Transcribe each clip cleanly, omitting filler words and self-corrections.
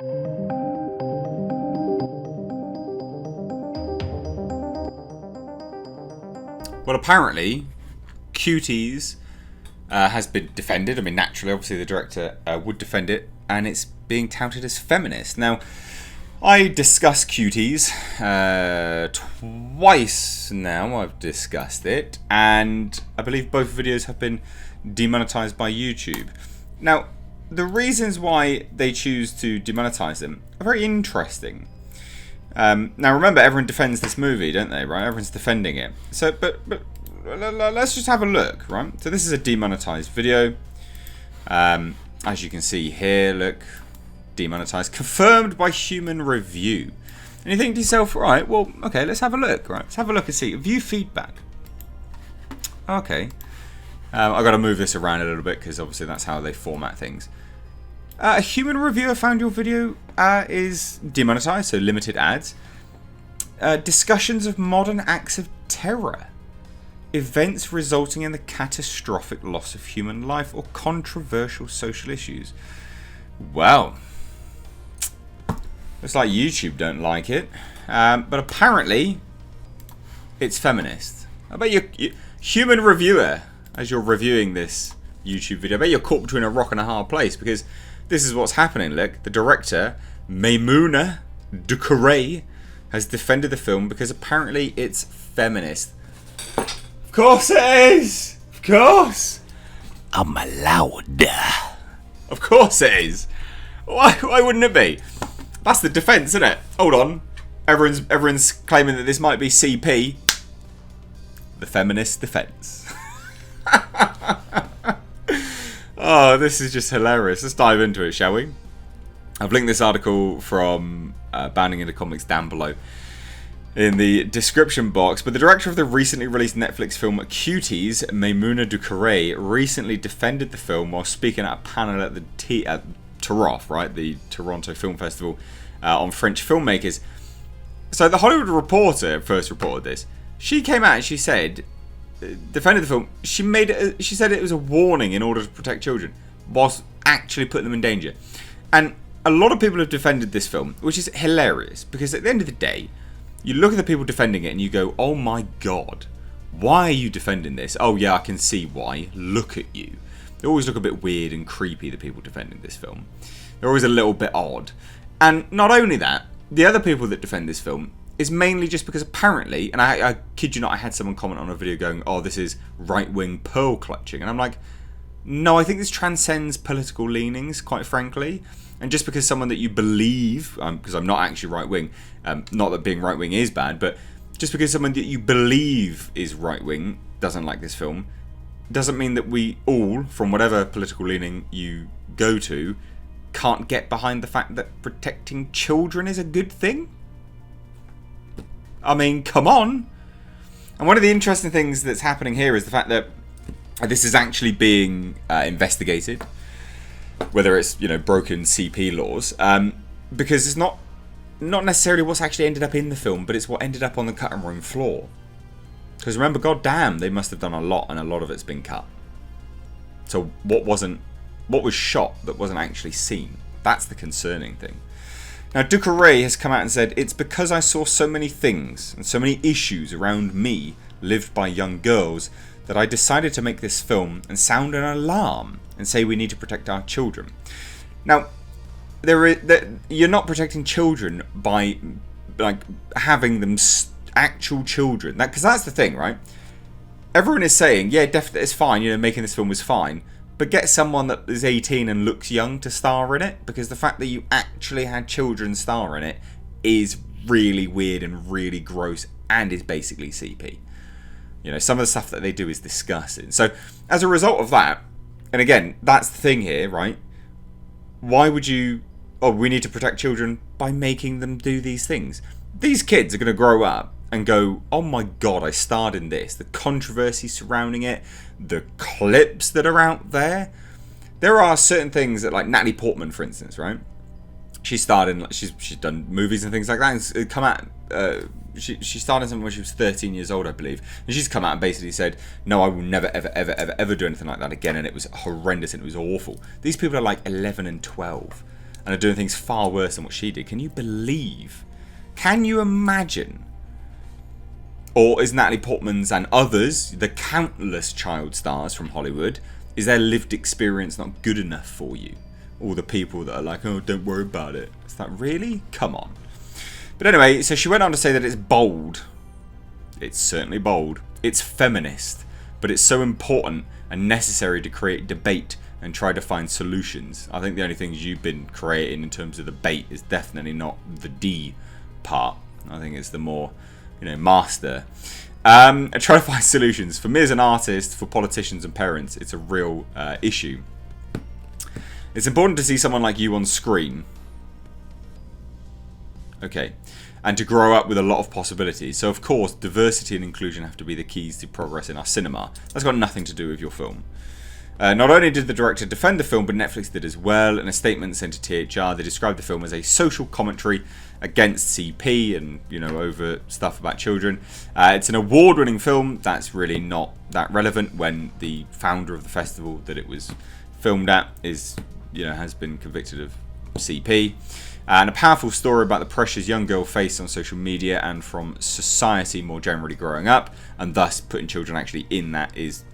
Well, apparently, Cuties has been defended. I mean, naturally, obviously, the director would defend it, and it's being touted as feminist. Now, I discussed Cuties twice now. I've discussed it, and I believe both videos have been demonetized by YouTube. Now, the reasons why they choose to demonetize them are very interesting. Now, remember, everyone defends this movie, don't they? Right? Everyone's defending it. So, but let's just have a look, right? So, this is a demonetized video. As you can see here, look, demonetized, confirmed by human review. And you think to yourself, right? Well, okay, let's have a look, right? Let's have a look and see view feedback. Okay, I've got to move this around a little bit because obviously that's how they format things. A human reviewer found your video is demonetized, so limited ads. Discussions of modern acts of terror. Events resulting in the catastrophic loss of human life or controversial social issues. Well, looks like YouTube don't like it. But apparently, it's feminist. I bet you human reviewer, as you're reviewing this YouTube video, I bet you're caught between a rock and a hard place because this is what's happening. Look, the director, Maimouna Doucouré, has defended the film because apparently it's feminist. Of course it is! Of course! I'm allowed. Of course it is! Why wouldn't it be? That's the defence, isn't it? Hold on. Everyone's claiming that this might be CP. The feminist defence. Oh, this is just hilarious. Let's dive into it, shall we? I've linked this article from Bounding into Comics down below in the description box. But the director of the recently released Netflix film Cuties, Maimouna Doucouré, recently defended the film while speaking at a panel at the TIROF, right, the Toronto Film Festival, on French filmmakers. So the Hollywood Reporter first reported this. She came out and she said, defended the film. She said it was a warning in order to protect children, whilst actually putting them in danger. And a lot of people have defended this film, which is hilarious because at the end of the day, you look at the people defending it and you go, "Oh my god, why are you defending this?" Oh yeah, I can see why. Look at you. They always look a bit weird and creepy. The people defending this film, they're always a little bit odd. And not only that, the other people that defend this film is mainly just because apparently, and I kid you not, I had someone comment on a video going, "Oh, this is right-wing pearl clutching," and I'm like, no, I think this transcends political leanings, quite frankly. And just because someone that you believe, because I'm not actually right-wing, not that being right-wing is bad, but just because someone that you believe is right-wing doesn't like this film, doesn't mean that we all, from whatever political leaning you go to, can't get behind the fact that protecting children is a good thing. I mean, come on. And one of the interesting things that's happening here is the fact that this is actually being investigated, whether it's, you know, broken CP laws, because it's not necessarily what's actually ended up in the film, but it's what ended up on the cutting room floor. Because remember, goddamn, they must have done a lot, and a lot of it's been cut. So what was shot that wasn't actually seen? That's the concerning thing. Now, Doucouré has come out and said, "It's because I saw so many things and so many issues around me lived by young girls that I decided to make this film and sound an alarm and say we need to protect our children." Now, you're not protecting children by like having them actual children. Because that's the thing, right? Everyone is saying, yeah, definitely it's fine. You know, making this film was fine. But get someone that is 18 and looks young to star in it, because the fact that you actually had children star in it is really weird and really gross and is basically CP. You know, some of the stuff that they do is disgusting. So, as a result of that, and again, that's the thing here, right? Why would you... Oh, we need to protect children by making them do these things. These kids are going to grow up and go, "Oh my god, I starred in this." The controversy surrounding it, the clips that are out there. There are certain things that, like Natalie Portman, for instance, right? She starred in, she's done movies and things like that. And it's come out, she starred in something when she was 13 years old, I believe. And she's come out and basically said, "No, I will never, ever, ever, ever, ever do anything like that again." And it was horrendous and it was awful. These people are like 11 and 12. and are doing things far worse than what she did. Can you believe? Can you imagine? Or is Natalie Portman's and others, the countless child stars from Hollywood, is their lived experience not good enough for you? All the people that are like, oh, don't worry about it. Is that really? Come on. But anyway, so she went on to say that it's bold. It's certainly bold. It's feminist. But it's so important and necessary to create debate and try to find solutions. I think the only things you've been creating in terms of debate is definitely not the D part. I think it's the more, master. And try to find solutions. For me as an artist, for politicians and parents, it's a real issue. It's important to see someone like you on screen. Okay. And to grow up with a lot of possibilities. So of course, diversity and inclusion have to be the keys to progress in our cinema. That's got nothing to do with your film. Not only did the director defend the film, but Netflix did as well. In a statement sent to THR, they described the film as a social commentary against CP and, over stuff about children. It's an award-winning film. That's really not that relevant when the founder of the festival that it was filmed at has been convicted of CP. And a powerful story about the pressures young girls face on social media and from society more generally growing up, and thus putting children actually in that is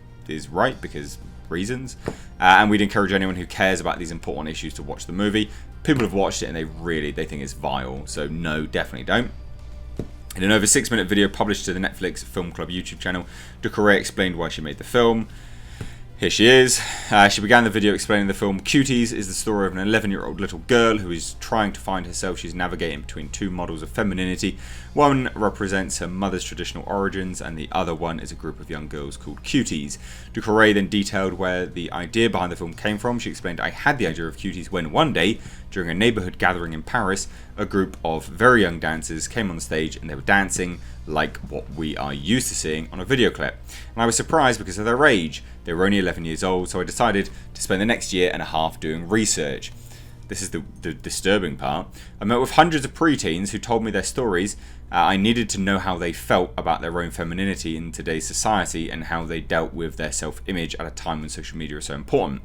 right because reasons. And we'd encourage anyone who cares about these important issues to watch the movie. People have watched it and they think it's vile, so no, definitely don't. In an over 6-minute video published to the Netflix Film Club YouTube channel, Ducournau explained why she made the film. Here she is. She began the video explaining the film Cuties is the story of an 11-year-old little girl who is trying to find herself. She's navigating between two models of femininity. One represents her mother's traditional origins and the other one is a group of young girls called Cuties. Ducournau then detailed where the idea behind the film came from. She explained, I had the idea of Cuties when one day, during a neighbourhood gathering in Paris, a group of very young dancers came on stage and they were dancing like what we are used to seeing on a video clip. And I was surprised because of their age. They were only 11 years old, so I decided to spend the next year and a half doing research. This is the disturbing part. I met with hundreds of preteens who told me their stories. I needed to know how they felt about their own femininity in today's society and how they dealt with their self-image at a time when social media is so important.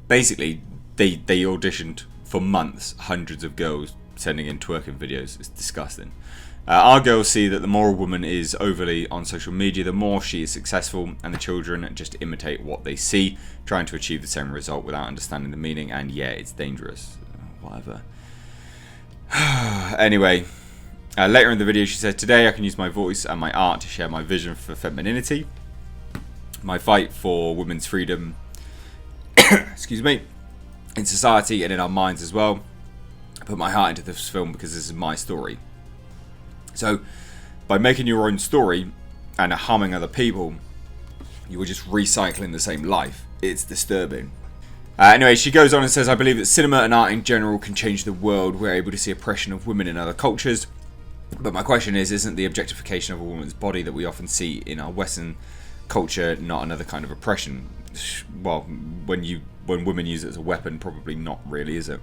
Basically, they auditioned for months, hundreds of girls sending in twerking videos. It's disgusting. Our girls see that the more a woman is overly on social media, the more she is successful, and the children just imitate what they see, trying to achieve the same result without understanding the meaning, and yeah, it's dangerous. Whatever. Anyway, later in the video she said, today I can use my voice and my art to share my vision for femininity, my fight for women's freedom, excuse me, in society and in our minds as well. I put my heart into this film because this is my story. So, by making your own story and harming other people, you were just recycling the same life. It's disturbing. Anyway, she goes on and says, I believe that cinema and art in general can change the world. We're able to see oppression of women in other cultures. But my question is, isn't the objectification of a woman's body that we often see in our Western culture not another kind of oppression? Well, when women use it as a weapon, probably not really, is it?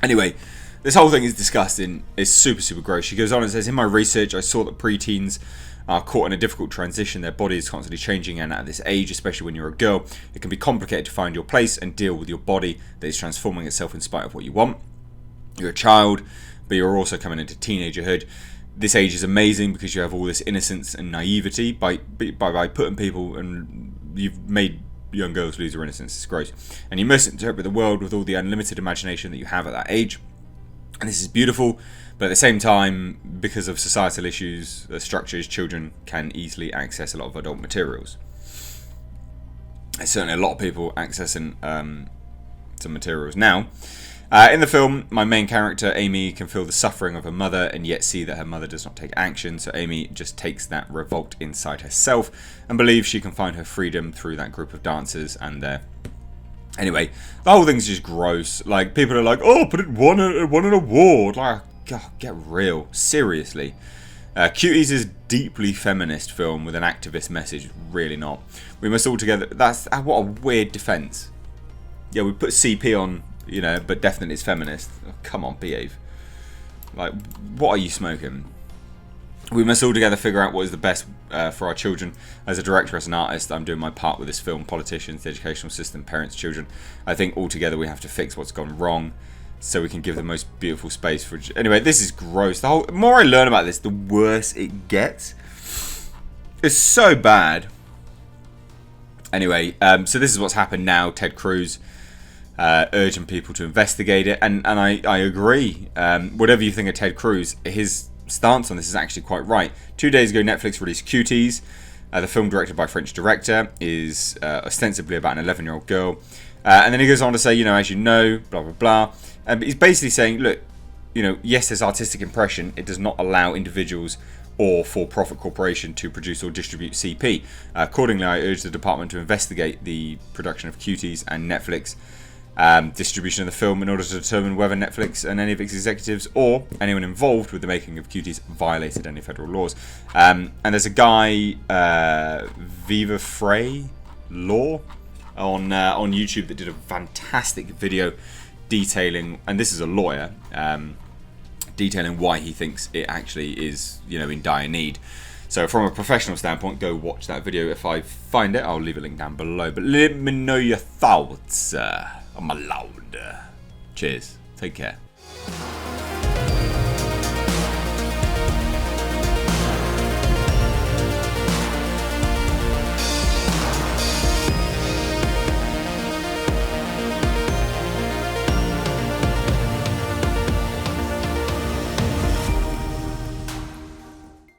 Anyway, this whole thing is disgusting. It's super, super gross. She goes on and says, in my research, I saw that preteens are caught in a difficult transition. Their body is constantly changing, and at this age, especially when you're a girl, it can be complicated to find your place and deal with your body that is transforming itself in spite of what you want. You're a child, but you're also coming into teenagerhood. This age is amazing because you have all this innocence and naivety by putting people, and you've made young girls lose their innocence. It's gross. And you must interpret the world with all the unlimited imagination that you have at that age. And this is beautiful, but at the same time, because of societal issues, structures, children can easily access a lot of adult materials. There's certainly a lot of people accessing some materials now. In the film, my main character, Amy, can feel the suffering of her mother and yet see that her mother does not take action. So Amy just takes that revolt inside herself and believes she can find her freedom through that group of dancers and their... Anyway, the whole thing's just gross. Like, people are like, oh, but it won an award. Like, God, get real. Seriously. Cuties is a deeply feminist film with an activist message. Really not. We must all together... That's... What a weird defense. Yeah, we put CP on, but definitely it's feminist. Oh, come on, behave. Like, what are you smoking? We must all together figure out what is the best for our children. As a director, as an artist, I'm doing my part with this film. Politicians, the educational system, parents, children. I think all together we have to fix what's gone wrong so we can give the most beautiful space for... Anyway, this is gross. The more I learn about this, the worse it gets. It's so bad. Anyway, so this is what's happened now. Ted Cruz urging people to investigate it. And I agree. Whatever you think of Ted Cruz, his stance on this is actually quite right. 2 days ago, Netflix released Cuties. The film, directed by a French director, is ostensibly about an 11-year-old girl. And then he goes on to say, you know, as you know, blah, blah, blah. But he's basically saying, look, you know, yes, there's artistic impression. It does not allow individuals or for-profit corporation to produce or distribute CP. Accordingly, I urge the department to investigate the production of Cuties and Netflix distribution of the film in order to determine whether Netflix and any of its executives or anyone involved with the making of Cuties violated any federal laws. And there's a guy, Viva Frey Law, on YouTube that did a fantastic video detailing, and this is a lawyer, detailing why he thinks it actually is, you know, in dire need. So from a professional standpoint, go watch that video. If I find it, I'll leave a link down below. But let me know your thoughts. I'm allowed. Cheers. Take care.